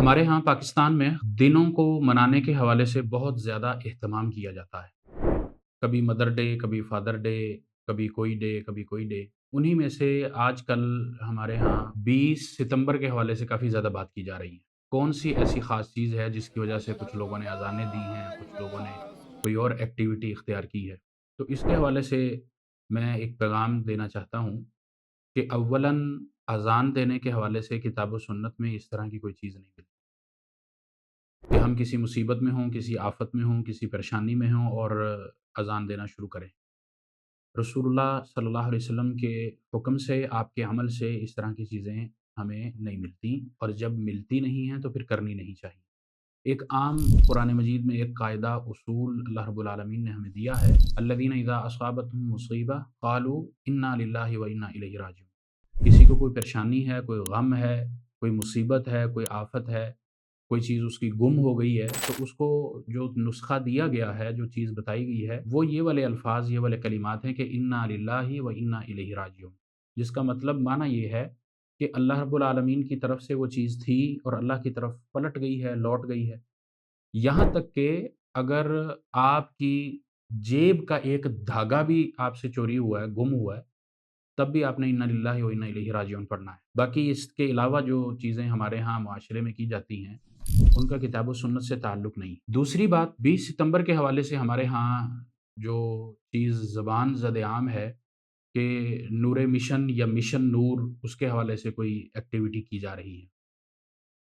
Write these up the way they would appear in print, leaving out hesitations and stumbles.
ہمارے यहाँ پاکستان में दिनों को मनाने के हवाले से बहुत ज़्यादा एहतमाम किया जाता है। कभी मदर डे, कभी फादर डे, कभी कोई डे, कभी कोई डे। उन्हीं में से आजकल हमारे यहाँ 20 सितंबर के हवाले से काफ़ी ज़्यादा बात की जा रही है। कौन-सी ऐसी ख़ास चीज़ है जिसकी वजह से कुछ लोगों ने अज़ानें दी हैं, कुछ लोगों ने कोई और एक्टिविटी इख्तियार की है। तो इसके हवाले से मैं एक पैगाम देना चाहता हूँ कि अव्वलन अज़ान देने के हवाले से किताब व सुन्नत में इस तरह की कोई चीज़ नहीं मिलती कि हम किसी मुसीबत में हों, किसी आफ़त में हों, किसी परेशानी में हों और अज़ान देना शुरू करें। रसूलुल्लाह सल्लल्लाहु अलैहि वसल्लम के हुक्म से, आपके अमल से इस तरह की चीज़ें हमें नहीं मिलती और जब मिलती नहीं हैं तो फिर करनी नहीं चाहिए। एक आम कुरान मजीद में एक कायदा उसूल अल्लाह रब्बुल आलमीन ने हमें दिया है, अल्लज़ीना इज़ा असाबतहुम मुसीबा क़ालू इन्ना लिल्लाहि व इन्ना इलैहि राजिऊन। किसी को कोई परेशानी है, कोई गम है, कोई मुसीबत है, कोई आफ़त है, कोई चीज़ उसकी गुम हो गई है, तो उसको जो नुस्ख़ा दिया गया है, जो चीज़ बताई गई है, वो ये वाले अल्फ़ाज़, ये वाले कलिमात हैं कि इन्ना लिल्लाहि व इन्ना इलैहि राजिऊन। जिसका मतलब माना ये है कि अल्लाह रब्बुल आलमीन की तरफ से वो चीज़ थी और अल्लाह की तरफ पलट गई है, लौट गई है। यहाँ तक कि अगर आपकी जेब का एक धागा भी आपसे चोरी हुआ है, गुम हुआ है, तब भी आपने इन्ना लिल्लाहि व इन्ना इलैहि राजिऊन पढ़ना है। बाकी इसके अलावा जो चीज़ें हमारे यहाँ मुआशरे में की जाती हैं, उनका किताब व सुन्नत से ताल्लुक़ नहीं। दूसरी बात, 20 सितंबर के हवाले से हमारे यहाँ जो चीज़ ज़बान ज़द-ए-आम है कि नूरे मिशन या मिशन नूर, उसके हवाले से कोई एक्टिविटी की जा रही है।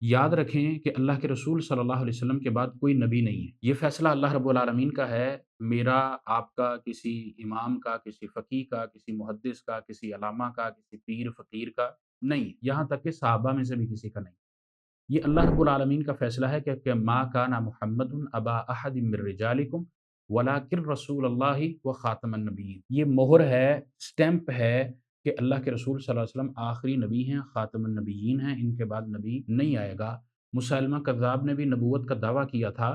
याद रखें कि अल्लाह के रसूल सल्लल्लाहु अलैहि वसल्लम के बाद कोई नबी नहीं है। ये फ़ैसला अल्लाह रब्बुल आलमीन का है, मेरा, आपका, किसी इमाम का, किसी फ़क़ीह का, किसी मुहद्दिस का, किसी अल्लामा का, किसी पीर फ़कीर का नहीं, यहाँ तक कि सहाबा में से भी किसी का नहीं। ये अल्लाह रब्बुल आलमीन का फ़ैसला है कि मा काना मुहम्मदुन अबा अहदिम मिर रिजालिकुम वलाकिन रसूलुल्लाहि व खातमुन नबिय्यीन। ये मोहर है, स्टैम्प है कि अल्लाह के रसूल सल्लल्लाहु अलैहि वसल्लम आखिरी नबी हैं, खातमुन नबिय्यीन हैं, इनके बाद नबी नहीं आएगा। मुसैलमा कज़्ज़ाब ने भी नबूवत का दावा किया था,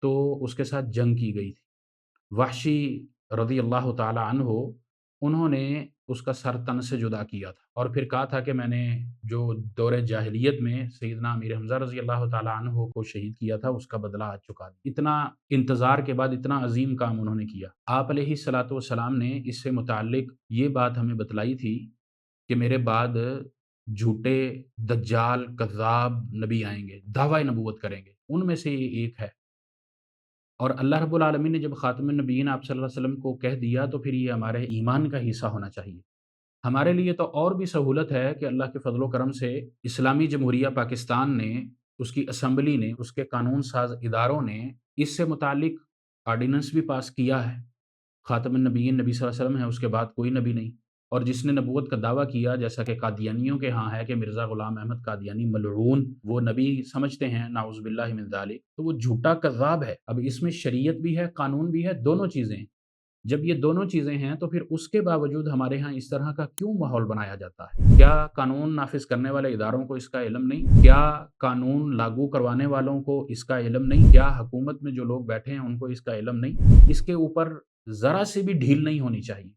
तो उसके साथ जंग की गई थी। वहशी रज़ी अल्लाह तआला अन्हु, उन्होंने उसका सर तन से जुदा किया था और फिर कहा था कि मैंने जो दौरे जाहिलियत में सैयदना अमीर हमज़ा रज़ी अल्लाह तआला अन्हु को शहीद किया था, उसका बदला आज चुका दिया। इतना इंतज़ार के बाद इतना अज़ीम काम उन्होंने किया। आप अलैहिस्सलातु वस्सलाम ने इससे मुताल्लिक़ ये बात हमें बतलाई थी कि मेरे बाद झूठे दज्जाल, कज़्ज़ाब नबी आएँगे, दावा नबूवत करेंगे। उनमें से ये एक है। और अल्लाह रब्बुल आलमीन ने जब ख़ातमुन नबिय्यीन आप सल्लल्लाहु अलैहि वसल्लम को कह दिया, तो फिर ये हमारे ईमान का हिस्सा होना चाहिए। हमारे लिए तो और भी सहूलत है कि अल्लाह के फ़ज़ल व करम से इस्लामी जमहूरिया पाकिस्तान ने, उसकी असम्बली ने, उसके कानून साज़ इदारों ने इससे मुताल्लिक़ ऑर्डिनेंस भी पास किया है। ख़ातमुन नबिय्यीन नबी सल्लल्लाहु अलैहि वसल्लम है, उसके बाद कोई नबी नहीं। और जिसने नबूवत का दावा किया, जैसा कि कादियानियों के यहाँ है कि मिर्ज़ा ग़ुलाम अहमद कादियानी मलऊन, वो नबी समझते हैं, नाऊज़ु बिल्लाहि मिन ज़ालिक, तो वो झूठा कज़्ज़ाब है। अब इसमें शरीयत भी है, कानून भी है, दोनों चीज़ें हैं। जब ये दोनों चीज़ें हैं, तो फिर उसके बावजूद हमारे यहाँ इस तरह का क्यों माहौल बनाया जाता है? क्या कानून नाफ़िज़ करने वाले इदारों को इसका इल्म नहीं? क्या कानून लागू करवाने वालों को इसका इल्म नहीं? क्या हुकूमत में जो लोग बैठे हैं, उनको इसका इल्म नहीं? इसके ऊपर ज़रा सी भी ढील नहीं होनी चाहिए।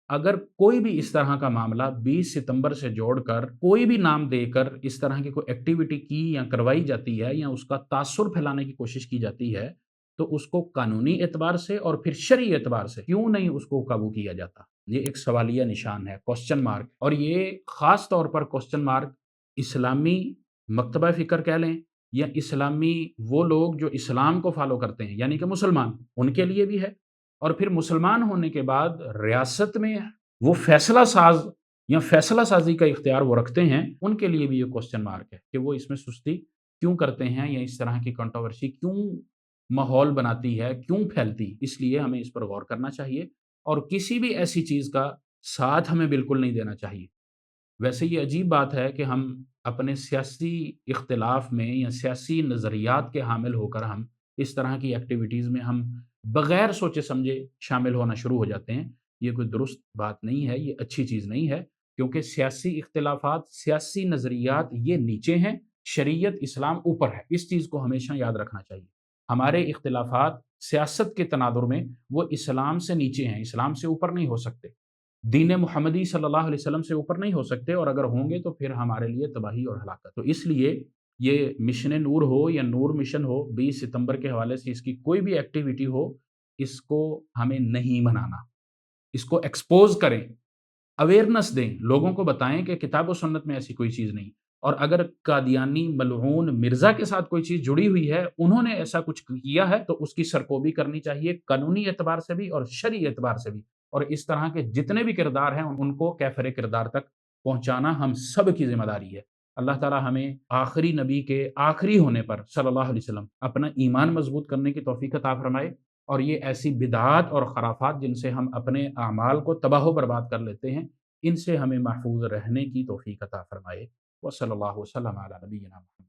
अगर कोई भी इस तरह का मामला 20 सितंबर से जोड़कर कोई भी नाम देकर इस तरह की कोई एक्टिविटी की या करवाई जाती है या उसका तासुर फैलाने की कोशिश की जाती है, तो उसको कानूनी एतबार से और फिर शरई एतबार से क्यों नहीं उसको काबू किया जाता? ये एक सवालिया निशान है, क्वेश्चन मार्क। और ये ख़ास तौर पर क्वेश्चन मार्क इस्लामी मकतबा फ़िक्र कह लें या इस्लामी वो लोग जो इस्लाम को फ़ॉलो करते हैं, यानी कि मुसलमान, उनके लिए भी है। और फिर मुसलमान होने के बाद रियासत में वो फ़ैसला साज़ या फ़ैसला साज़ी का इख्तियार वो रखते हैं, उनके लिए भी ये क्वेश्चन मार्क है कि वो इसमें सुस्ती क्यों करते हैं या इस तरह की कंट्रोवर्सी क्यों माहौल बनाती है, क्यों फैलती? इसलिए हमें इस पर गौर करना चाहिए और किसी भी ऐसी चीज़ का साथ हमें बिल्कुल नहीं देना चाहिए। वैसे ये अजीब बात है कि हम अपने सियासी इख्तिलाफ़ में या सियासी नज़रियात के हामिल होकर हम इस तरह की एक्टिविटीज़ में हम बग़ैर सोचे-समझे शामिल होना शुरू हो जाते हैं। ये कोई दुरुस्त बात नहीं है, ये अच्छी चीज़ नहीं है, क्योंकि सियासी इख्तिलाफ़ात, सियासी नज़रियात ये नीचे हैं, शरीयत इस्लाम ऊपर है। इस चीज़ को हमेशा याद रखना चाहिए। हमारे इख्तिलाफ़ात सियासत के तनादुर में वो इस्लाम से नीचे हैं, इस्लाम से ऊपर नहीं हो सकते। दीन मुहम्मदी सल्लल्लाहु अलैहि वसल्लम से ऊपर नहीं हो सकते और अगर होंगे तो फिर हमारे लिए तबाही और हलाकत। तो इसलिए یہ مشن نور ہو یا نور مشن ہو، 20 ستمبر کے حوالے سے اس کی کوئی بھی ایکٹیویٹی ہو، اس کو ہمیں نہیں منانا، اس کو ایکسپوز کریں، اویئرنیس دیں، لوگوں کو بتائیں کہ کتاب و سنت میں ایسی کوئی چیز نہیں، اور اگر قادیانی ملعون مرزا کے ساتھ کوئی چیز جڑی ہوئی ہے، انہوں نے ایسا کچھ کیا ہے تو اس کی سرکوبی کرنی چاہیے، قانونی اعتبار سے بھی اور شرعی اعتبار سے بھی، اور اس طرح کے جتنے بھی کردار ہیں ان کو کیفر کردار تک پہنچانا ہم سب کی ذمہ داری ہے۔ اللہ تعالی ہمیں آخری نبی کے آخری ہونے پر صلی اللہ علیہ وسلم اپنا ایمان مضبوط کرنے کی توفیق عطا فرمائے، اور یہ ایسی بدعات اور خرافات جن سے ہم اپنے اعمال کو تباہ و برباد کر لیتے ہیں، ان سے ہمیں محفوظ رہنے کی توفیق عطا فرمائے۔ وصلی اللہ وسلم علی نبینا محمد۔